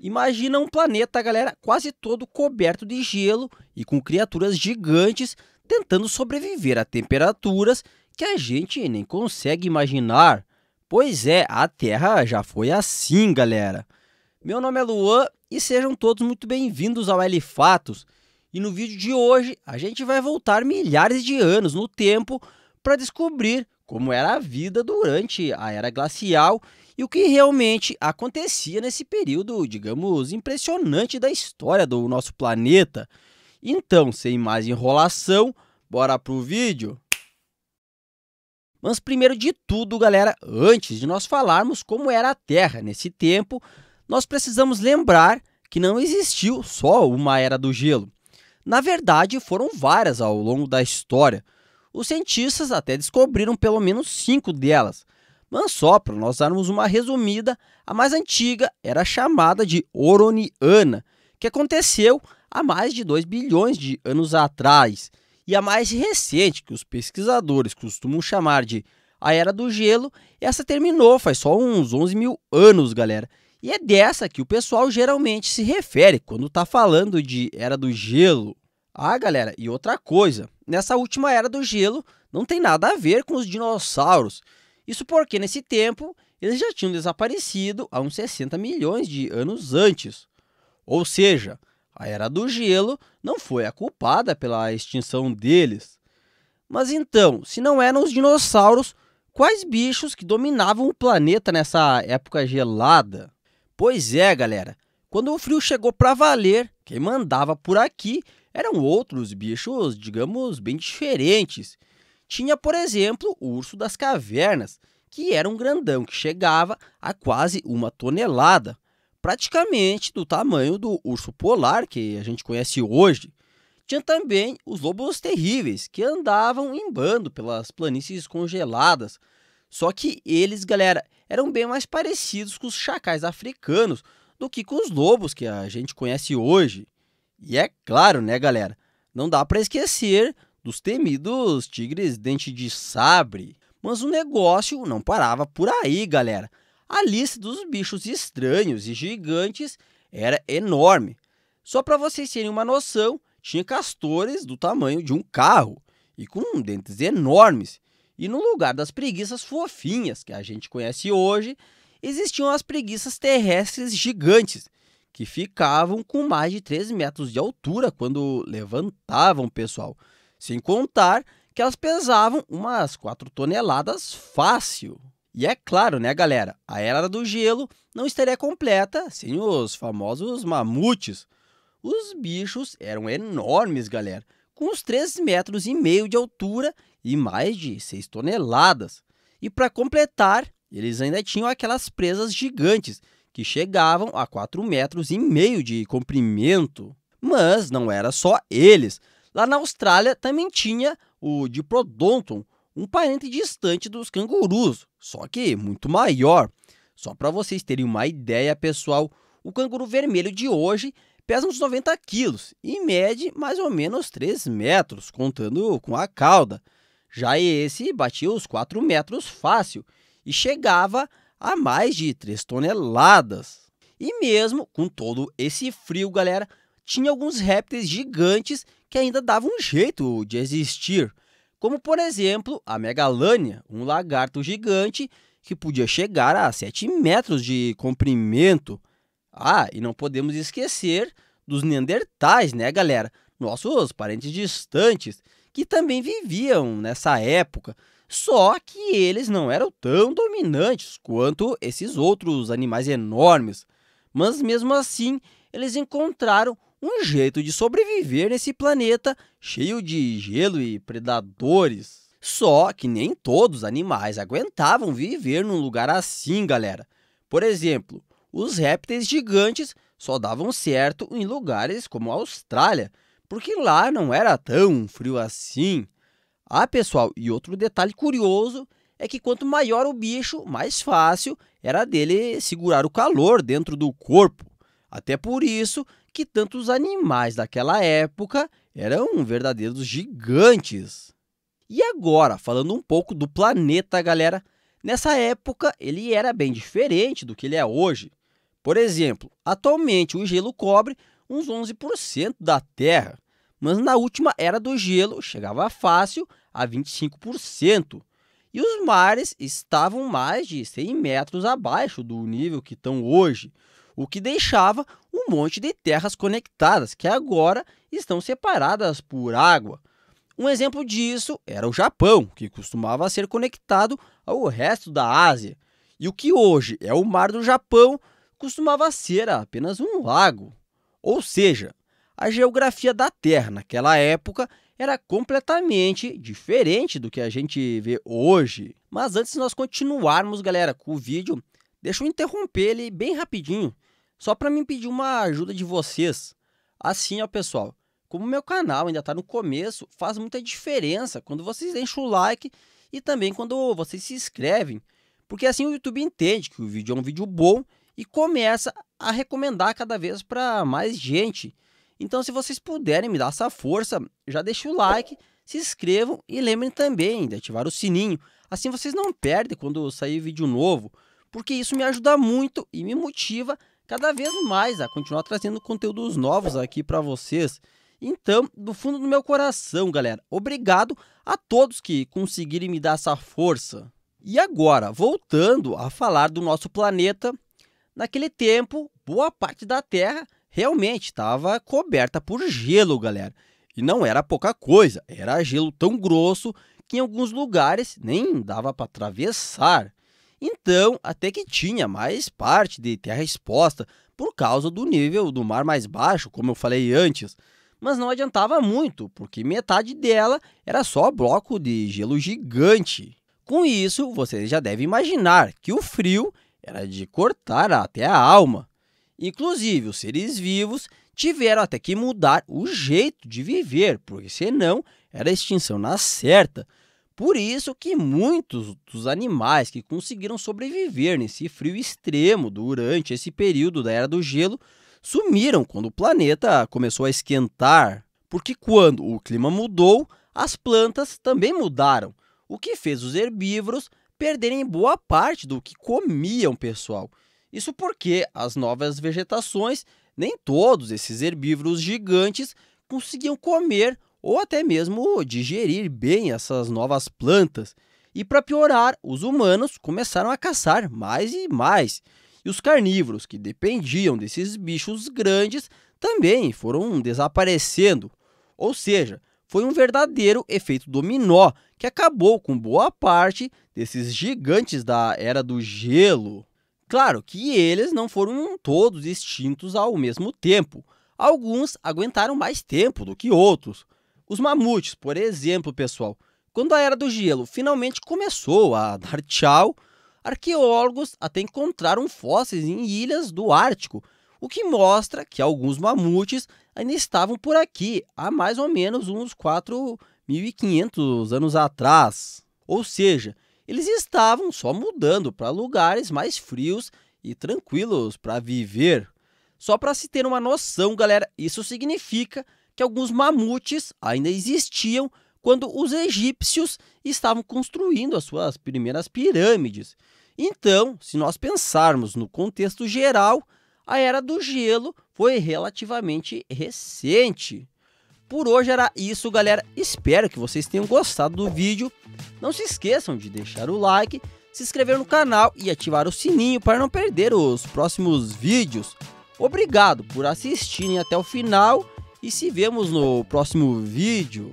Imagina um planeta, galera, quase todo coberto de gelo e com criaturas gigantes tentando sobreviver a temperaturas que a gente nem consegue imaginar. Pois é, a Terra já foi assim, galera. Meu nome é Luan e sejam todos muito bem-vindos ao L Fatos. E no vídeo de hoje a gente vai voltar milhares de anos no tempo para descobrir como era a vida durante a Era Glacial e o que realmente acontecia nesse período, digamos, impressionante da história do nosso planeta. Então, sem mais enrolação, bora pro vídeo? Mas primeiro de tudo, galera, antes de nós falarmos como era a Terra nesse tempo, nós precisamos lembrar que não existiu só uma Era do Gelo. Na verdade, foram várias ao longo da história. Os cientistas até descobriram pelo menos 5 delas. Mas só para nós darmos uma resumida, a mais antiga era chamada de Oroniana, que aconteceu há mais de 2 bilhões de anos atrás. E a mais recente, que os pesquisadores costumam chamar de a Era do Gelo, essa terminou faz só uns 11 mil anos, galera. E é dessa que o pessoal geralmente se refere quando está falando de Era do Gelo. Ah, galera, e outra coisa, nessa última Era do Gelo não tem nada a ver com os dinossauros. Isso porque, nesse tempo, eles já tinham desaparecido há uns 60 milhões de anos antes. Ou seja, a Era do Gelo não foi a culpada pela extinção deles. Mas então, se não eram os dinossauros, quais bichos que dominavam o planeta nessa época gelada? Pois é, galera, quando o frio chegou para valer, quem mandava por aqui eram outros bichos, digamos, bem diferentes. Tinha, por exemplo, o urso das cavernas, que era um grandão que chegava a quase 1 tonelada, praticamente do tamanho do urso polar que a gente conhece hoje. Tinha também os lobos terríveis, que andavam em bando pelas planícies congeladas. Só que eles, galera, eram bem mais parecidos com os chacais africanos do que com os lobos que a gente conhece hoje. E é claro, né, galera, não dá para esquecer dos temidos tigres dente de sabre. Mas o negócio não parava por aí, galera. A lista dos bichos estranhos e gigantes era enorme. Só para vocês terem uma noção, tinha castores do tamanho de um carro e com dentes enormes. E no lugar das preguiças fofinhas que a gente conhece hoje, existiam as preguiças terrestres gigantes, que ficavam com mais de 3 metros de altura quando levantavam, pessoal. Sem contar que elas pesavam umas 4 toneladas fácil. E é claro, né, galera, a Era do Gelo não estaria completa sem os famosos mamutes. Os bichos eram enormes, galera, com uns 3,5 metros de altura e mais de 6 toneladas. E para completar, eles ainda tinham aquelas presas gigantes, que chegavam a 4,5 metros de comprimento. Mas não era só eles. Lá na Austrália também tinha o Diprotodon, um parente distante dos cangurus, só que muito maior. Só para vocês terem uma ideia, pessoal, o canguru vermelho de hoje pesa uns 90 quilos e mede mais ou menos 3 metros, contando com a cauda. Já esse batia os 4 metros fácil e chegava a mais de 3 toneladas. E mesmo com todo esse frio, galera, tinha alguns répteis gigantes que ainda davam um jeito de existir, como por exemplo a Megalânia, um lagarto gigante que podia chegar a 7 metros de comprimento. Ah, e não podemos esquecer dos Neandertais, né, galera? Nossos parentes distantes, que também viviam nessa época, só que eles não eram tão dominantes quanto esses outros animais enormes. Mas mesmo assim, eles encontraram um jeito de sobreviver nesse planeta cheio de gelo e predadores. Só que nem todos os animais aguentavam viver num lugar assim, galera. Por exemplo, os répteis gigantes só davam certo em lugares como a Austrália, porque lá não era tão frio assim. Ah, pessoal, e outro detalhe curioso é que quanto maior o bicho, mais fácil era dele segurar o calor dentro do corpo. Até por isso que tantos animais daquela época eram verdadeiros gigantes. E agora, falando um pouco do planeta, galera, nessa época ele era bem diferente do que ele é hoje. Por exemplo, atualmente o gelo cobre uns 11% da Terra, mas na última era do gelo chegava fácil a 25%. E os mares estavam mais de 100 metros abaixo do nível que estão hoje, o que deixava um monte de terras conectadas que agora estão separadas por água. Um exemplo disso era o Japão, que costumava ser conectado ao resto da Ásia. E o que hoje é o Mar do Japão costumava ser apenas um lago. Ou seja, a geografia da Terra naquela época era completamente diferente do que a gente vê hoje. Mas antes de nós continuarmos, galera, com o vídeo, deixa eu interromper ele bem rapidinho, só para me pedir uma ajuda de vocês. Assim, ó, pessoal, como o meu canal ainda está no começo, faz muita diferença quando vocês deixam o like e também quando vocês se inscrevem, porque assim o YouTube entende que o vídeo é um vídeo bom e começa a recomendar cada vez para mais gente. Então, se vocês puderem me dar essa força, já deixem o like, se inscrevam e lembrem também de ativar o sininho. Assim vocês não perdem quando sair vídeo novo, porque isso me ajuda muito e me motiva cada vez mais a continuar trazendo conteúdos novos aqui para vocês. Então, do fundo do meu coração, galera, obrigado a todos que conseguirem me dar essa força. E agora, voltando a falar do nosso planeta, naquele tempo, boa parte da Terra realmente estava coberta por gelo, galera. E não era pouca coisa, era gelo tão grosso que em alguns lugares nem dava para atravessar. Então, até que tinha mais parte de terra exposta por causa do nível do mar mais baixo, como eu falei antes. Mas não adiantava muito, porque metade dela era só bloco de gelo gigante. Com isso, vocês já devem imaginar que o frio era de cortar até a alma. Inclusive, os seres vivos tiveram até que mudar o jeito de viver, porque senão era extinção na certa. Por isso que muitos dos animais que conseguiram sobreviver nesse frio extremo durante esse período da Era do Gelo sumiram quando o planeta começou a esquentar. Porque quando o clima mudou, as plantas também mudaram, o que fez os herbívoros perderem boa parte do que comiam, pessoal. Isso porque as novas vegetações, nem todos esses herbívoros gigantes conseguiam comer ou até mesmo digerir bem essas novas plantas. E para piorar, os humanos começaram a caçar mais e mais. E os carnívoros, que dependiam desses bichos grandes, também foram desaparecendo. Ou seja, foi um verdadeiro efeito dominó que acabou com boa parte desses gigantes da Era do Gelo. Claro que eles não foram todos extintos ao mesmo tempo. Alguns aguentaram mais tempo do que outros. Os mamutes, por exemplo, pessoal, quando a Era do Gelo finalmente começou a dar tchau, arqueólogos até encontraram fósseis em ilhas do Ártico, o que mostra que alguns mamutes ainda estavam por aqui há mais ou menos uns 4.500 anos atrás. Ou seja, eles estavam só mudando para lugares mais frios e tranquilos para viver. Só para se ter uma noção, galera, isso significa que alguns mamutes ainda existiam quando os egípcios estavam construindo as suas primeiras pirâmides. Então, se nós pensarmos no contexto geral, a Era do Gelo foi relativamente recente. Por hoje era isso, galera. Espero que vocês tenham gostado do vídeo. Não se esqueçam de deixar o like, se inscrever no canal e ativar o sininho para não perder os próximos vídeos. Obrigado por assistirem até o final e se vemos no próximo vídeo.